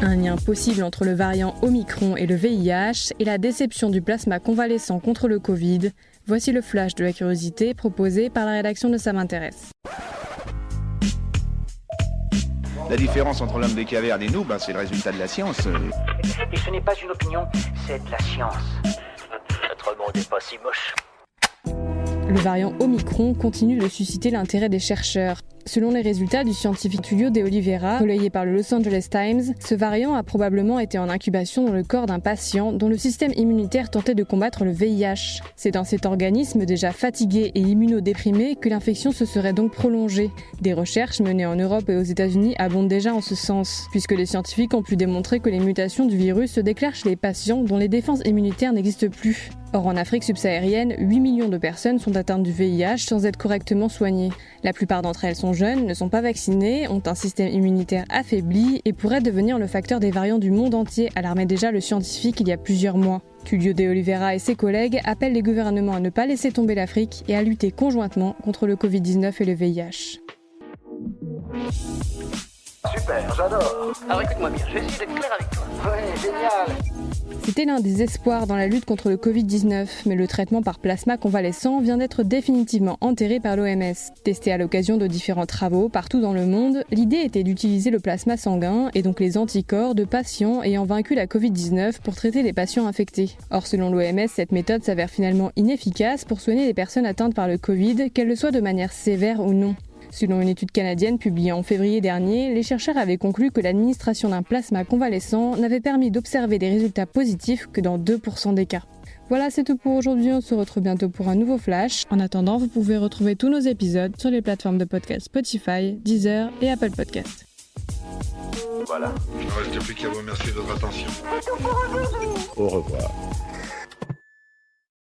Un lien possible entre le variant Omicron et le VIH et la déception du plasma convalescent contre le Covid. Voici le flash de la curiosité proposé par la rédaction de Ça m'intéresse. La différence entre l'homme des cavernes et nous, c'est le résultat de la science. Et ce n'est pas une opinion, c'est de la science. Notre monde n'est pas si moche. Le variant Omicron continue de susciter l'intérêt des chercheurs. Selon les résultats du scientifique Tullio de Oliveira, relayé par le Los Angeles Times, ce variant a probablement été en incubation dans le corps d'un patient dont le système immunitaire tentait de combattre le VIH. C'est dans cet organisme déjà fatigué et immunodéprimé que l'infection se serait donc prolongée. Des recherches menées en Europe et aux États-Unis abondent déjà en ce sens, puisque les scientifiques ont pu démontrer que les mutations du virus se déclarent chez les patients dont les défenses immunitaires n'existent plus. Or, en Afrique subsaharienne, 8 millions de personnes sont atteintes du VIH sans être correctement soignées. La plupart d'entre elles sont jeunes, ne sont pas vaccinées, ont un système immunitaire affaibli et pourraient devenir le facteur des variants du monde entier, alarmait déjà le scientifique il y a plusieurs mois. Tullio de Oliveira et ses collègues appellent les gouvernements à ne pas laisser tomber l'Afrique et à lutter conjointement contre le Covid-19 et le VIH. Super, j'adore. Alors écoute-moi bien, je vais essayer d'être clair avec toi. Ouais, génial. C'était l'un des espoirs dans la lutte contre le Covid-19, mais le traitement par plasma convalescent vient d'être définitivement enterré par l'OMS. Testé à l'occasion de différents travaux partout dans le monde, l'idée était d'utiliser le plasma sanguin et donc les anticorps de patients ayant vaincu la Covid-19 pour traiter les patients infectés. Or, selon l'OMS, cette méthode s'avère finalement inefficace pour soigner les personnes atteintes par le Covid, qu'elles le soient de manière sévère ou non. Selon une étude canadienne publiée en février dernier, les chercheurs avaient conclu que l'administration d'un plasma convalescent n'avait permis d'observer des résultats positifs que dans 2% des cas. Voilà, c'est tout pour aujourd'hui, on se retrouve bientôt pour un nouveau flash. En attendant, vous pouvez retrouver tous nos épisodes sur les plateformes de podcast Spotify, Deezer et Apple Podcasts. Voilà. Il ne reste plus qu'à vous remercier de votre attention. Au revoir.